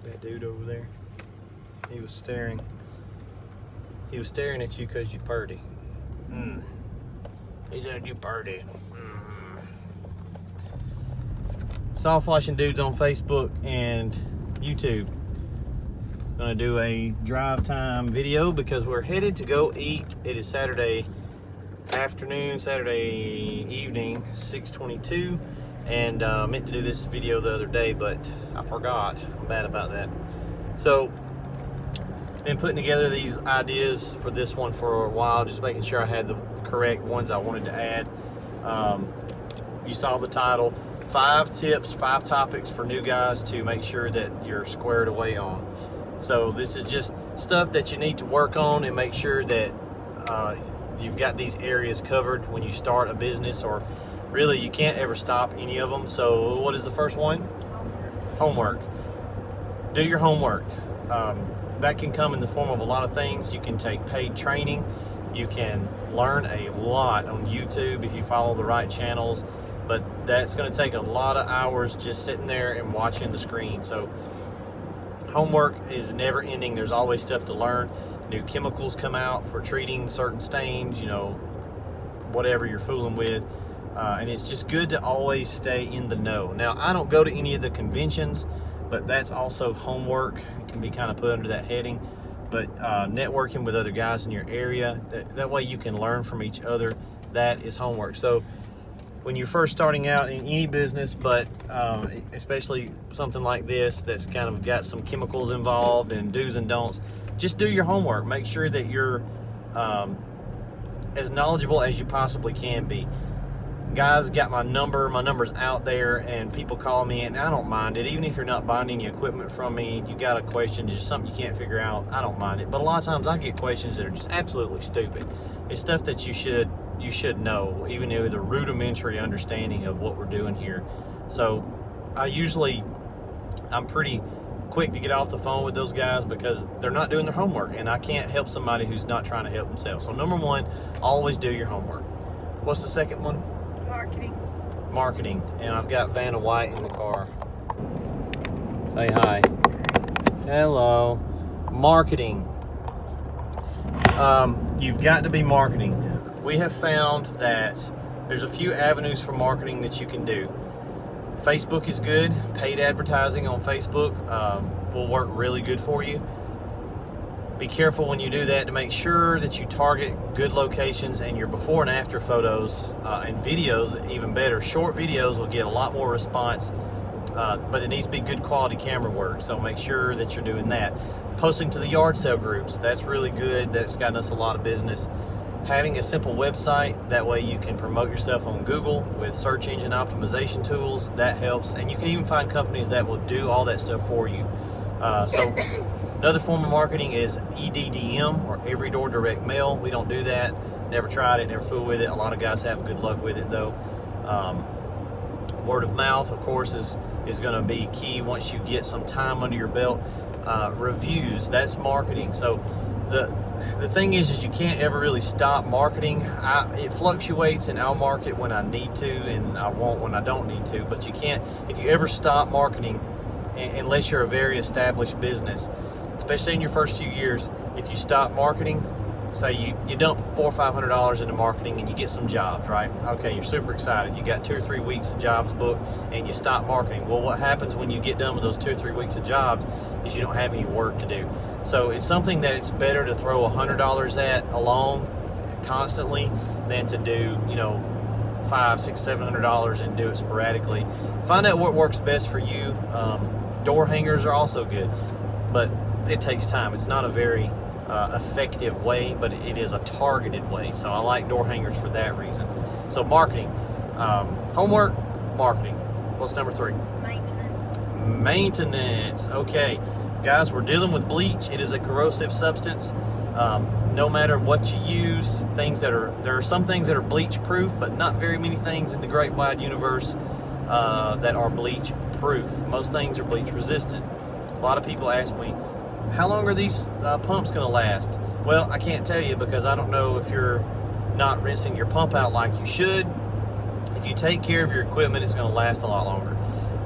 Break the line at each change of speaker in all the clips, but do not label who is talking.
That dude over there, he was staring. He was staring at you because you purty. He said you purty. Softwashing dudes on Facebook and YouTube. Gonna do a drive time video because we're headed to go eat. It is Saturday afternoon, Saturday evening, 6:22, and meant to do this video the other day, but I forgot. I'm bad about that. So, been putting together these ideas for this one for a while, just making sure I had the correct ones I wanted to add. You saw the title, 5 tips, 5 topics for new guys to make sure that you're squared away on. So this is just stuff that you need to work on and make sure that you've got these areas covered when you start a business, or really you can't ever stop any of them. So what is the first one? Homework. Do your homework. That can come in the form of a lot of things. You can take paid training. You can learn a lot on YouTube if you follow the right channels, but that's going to take a lot of hours just sitting there and watching the screen. So homework is never ending. There's always stuff to learn. New chemicals come out for treating certain stains, you know, whatever you're fooling with. And it's just good to always stay in the know. Now, I don't go to any of the conventions, but that's also homework. It can be kind of put under that heading. But networking with other guys in your area, that way you can learn from each other. That is homework. So when you're first starting out in any business, but especially something like this that's kind of got some chemicals involved and do's and don'ts, just do your homework. Make sure that you're as knowledgeable as you possibly can be. Guys got my number's out there, and people call me, and I don't mind it. Even if you're not buying any equipment from me, you got a question, just something you can't figure out, I don't mind it. But a lot of times I get questions that are just absolutely stupid. It's stuff that you should know, even with a rudimentary understanding of what we're doing here. So I'm pretty quick to get off the phone with those guys because they're not doing their homework, and I can't help somebody who's not trying to help themselves. So number one, always do your homework. What's the second one? Marketing. And I've got Vanna White in the car. Say hi. Hello. Marketing. You've got to be marketing. We have found that there's a few avenues for marketing that you can do. Facebook is good. Paid advertising on Facebook will work really good for you. Be careful when you do that to make sure that you target good locations, and your before and after photos and videos, even better. Short videos will get a lot more response, but it needs to be good quality camera work, so make sure that you're doing that. Posting to the yard sale groups, that's really good. That's gotten us a lot of business. Having a simple website, that way you can promote yourself on Google with search engine optimization tools, that helps. And you can even find companies that will do all that stuff for you. So another form of marketing is EDDM, or every door direct mail. We don't do that. Never tried it, never fooled with it. A lot of guys have good luck with it though. Word of mouth, of course, is going to be key once you get some time under your belt. Reviews, that's marketing. So the thing is you can't ever really stop marketing. It fluctuates, and I'll market when I need to, and I won't when I don't need to. But you can't, if you ever stop marketing, unless you're a very established business, especially in your first few years, if you stop marketing, say you dump $400 or $500 into marketing and you get some jobs, right? Okay, you're super excited. You got 2 or 3 weeks of jobs booked, and you stop marketing. Well, what happens when you get done with those 2 or 3 weeks of jobs is you don't have any work to do. So it's something that it's better to throw $100 at alone constantly than to do, $500, $600, $700 and do it sporadically. Find out what works best for you. Door hangers are also good, but it takes time. It's not a very effective way, but it is a targeted way. So I like door hangers for that reason. So marketing, homework, marketing. What's number 3? Maintenance. Okay, guys, we're dealing with bleach. It is a corrosive substance. No matter what you use, there are some things that are bleach proof, but not very many things in the great wide universe that are bleach proof. Most things are bleach resistant. A lot of people ask me, how long are these pumps going to last? Well, I can't tell you, because I don't know if you're not rinsing your pump out like you should. If you take care of your equipment, it's going to last a lot longer.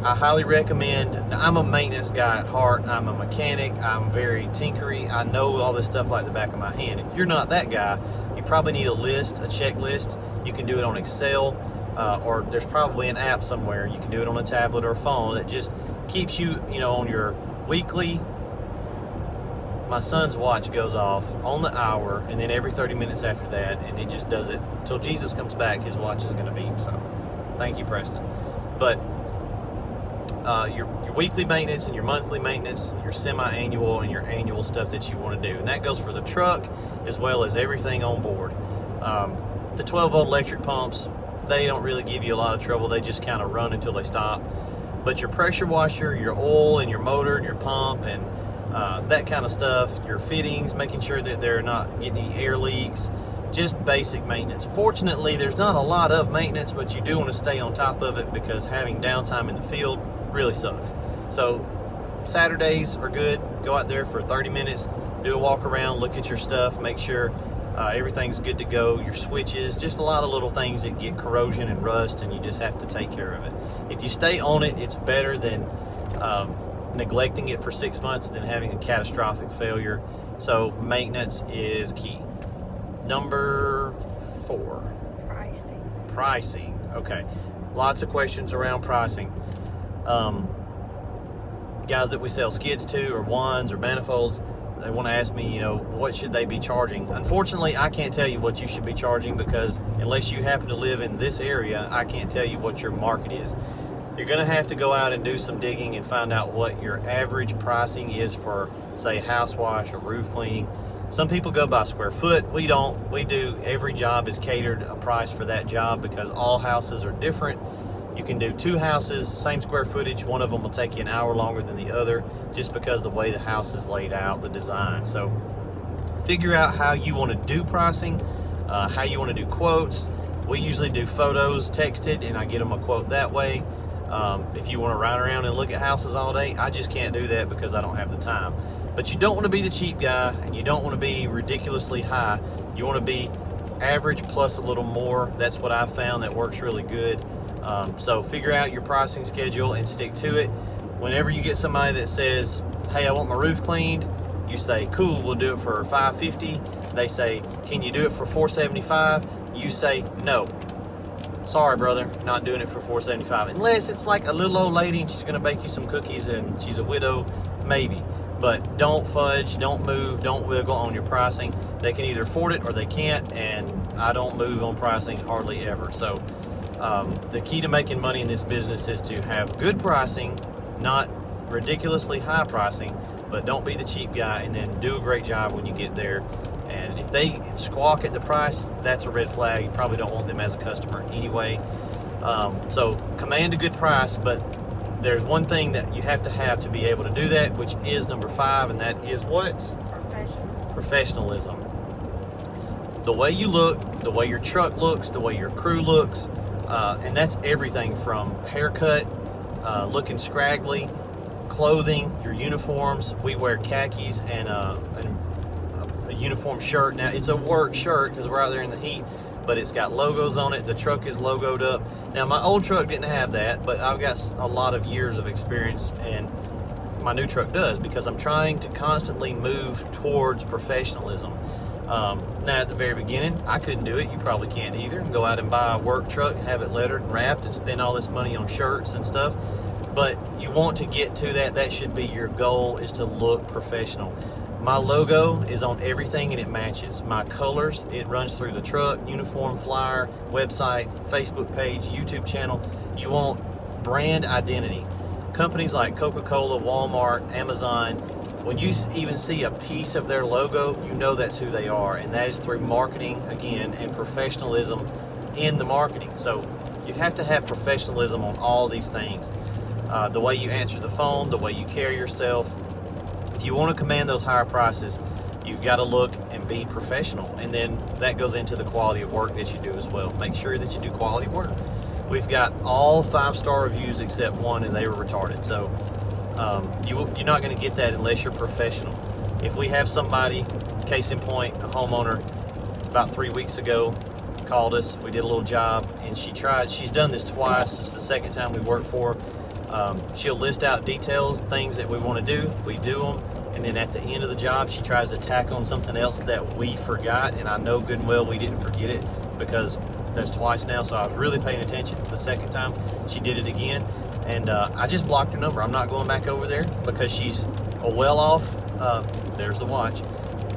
I highly recommend. I'm a maintenance guy at heart. I'm a mechanic. I'm very tinkery. I know all this stuff like the back of my hand. If you're not that guy, you probably need a checklist. You can do it on Excel, or there's probably an app somewhere. You can do it on a tablet or a phone that just keeps you, on your weekly. My son's watch goes off on the hour, and then every 30 minutes after that, and it just does it until Jesus comes back. His watch is going to beep. So, thank you, Preston. But your weekly maintenance and your monthly maintenance, your semi-annual and your annual stuff that you want to do. And that goes for the truck as well as everything on board. The 12-volt electric pumps, they don't really give you a lot of trouble. They just kind of run until they stop. But your pressure washer, your oil and your motor and your pump and that kind of stuff, your fittings, making sure that they're not getting any air leaks, just basic maintenance. Fortunately, there's not a lot of maintenance, but you do want to stay on top of it because having downtime in the field really sucks. So Saturdays are good. Go out there for 30 minutes, do a walk around, look at your stuff, make sure everything's good to go. Your switches, just a lot of little things that get corrosion and rust, and you just have to take care of it. If you stay on it, it's better than neglecting it for 6 months and then having a catastrophic failure. So maintenance is key. Number 4. Pricing. Okay. Lots of questions around pricing. Guys that we sell skids to, or wands, or manifolds, they want to ask me, what should they be charging? Unfortunately, I can't tell you what you should be charging because unless you happen to live in this area, I can't tell you what your market is. You're going to have to go out and do some digging and find out what your average pricing is for, say, house wash or roof cleaning. Some people go by square foot. We don't. We do, every job is catered a price for that job because all houses are different. You can do 2 houses, same square footage. One of them will take you an hour longer than the other just because the way the house is laid out, the design. So figure out how you want to do pricing, how you want to do quotes. We usually do photos texted, and I get them a quote that way. If you want to ride around and look at houses all day, I just can't do that because I don't have the time. But you don't want to be the cheap guy, and you don't want to be ridiculously high. You want to be average plus a little more. That's what I've found that works really good. So figure out your pricing schedule and stick to it. Whenever you get somebody that says, hey, I want my roof cleaned, you say, cool, we'll do it for $550. They say, can you do it for $475? You say, no. Sorry, brother, not doing it for $475. Unless it's like a little old lady and she's gonna bake you some cookies and she's a widow, maybe. But don't fudge, don't move, don't wiggle on your pricing. They can either afford it or they can't, and I don't move on pricing hardly ever. So the key to making money in this business is to have good pricing, not ridiculously high pricing, but don't be the cheap guy, and then do a great job when you get there. And if they squawk at the price, that's a red flag. You probably don't want them as a customer anyway. So command a good price, but there's one thing that you have to be able to do that, which is number 5, and that is what? Professionalism. The way you look, the way your truck looks, the way your crew looks, and that's everything from haircut, looking scraggly, clothing, your uniforms. We wear khakis and a uniform shirt. Now, it's a work shirt because we're out there in the heat, but it's got logos on it. The truck is logoed up. Now, my old truck didn't have that, but I've got a lot of years of experience, and my new truck does, because I'm trying to constantly move towards professionalism. Now, at the very beginning, I couldn't do it. You probably can't either. Go out and buy a work truck, have it lettered and wrapped, and spend all this money on shirts and stuff. But you want to get to that. That should be your goal, is to look professional. My logo is on everything, and it matches. My colors, it runs through the truck, uniform, flyer, website, Facebook page, YouTube channel. You want brand identity. Companies like Coca-Cola, Walmart, Amazon, when you even see a piece of their logo, you know that's who they are, and that is through marketing, again, and professionalism in the marketing. So you have to have professionalism on all these things. The way you answer the phone, the way you carry yourself. If you want to command those higher prices, you've got to look and be professional, and then that goes into the quality of work that you do as well. Make sure that you do quality work. We've got all 5-star reviews except one, and they were retarded. So you're not going to get that unless you're professional. If we have somebody, case in point, a homeowner, about 3 weeks ago, called us, we did a little job, and she's done this twice. It's the second time we worked for her. She'll list out detailed things that we want to do. We do them, and then at the end of the job, she tries to tack on something else that we forgot, and I know good and well we didn't forget it, because that's twice now, so I was really paying attention. The second time she did it again, and I just blocked her number. I'm not going back over there because she's a well-off, there's the watch.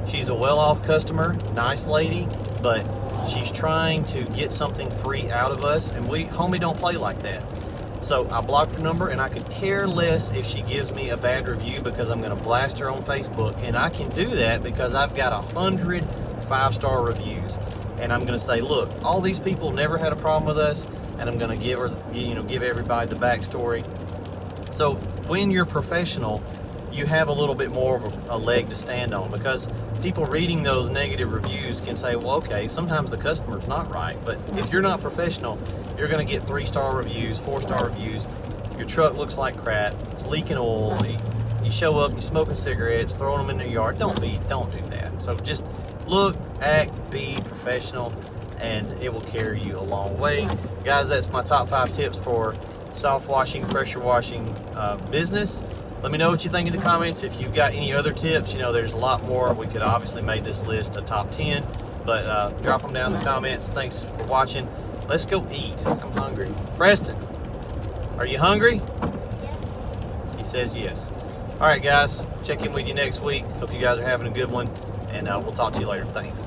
She's a well-off customer, nice lady, but she's trying to get something free out of us, and homie, don't play like that. So I blocked her number, and I could care less if she gives me a bad review, because I'm going to blast her on Facebook, and I can do that because I've got 100 5-star reviews, and I'm going to say, look, all these people never had a problem with us, and I'm going to give everybody the backstory. So when you're professional, you have a little bit more of a leg to stand on, because people reading those negative reviews can say, well, okay, sometimes the customer's not right. But if you're not professional, you're going to get 3-star reviews, 4-star reviews. Your truck looks like crap. It's leaking oil. You show up, you're smoking cigarettes, throwing them in the yard. Don't do that. So just look, act, be professional, and it will carry you a long way. Guys, that's my top 5 tips for soft washing, pressure washing business. Let me know what you think in the comments. If you've got any other tips, there's a lot more. We could obviously make this list a top 10, but drop them down in the comments. Thanks for watching. Let's go eat. I'm hungry. Preston, are you hungry?
Yes.
He says yes. All right, guys, check in with you next week. Hope you guys are having a good one, and we'll talk to you later. Thanks.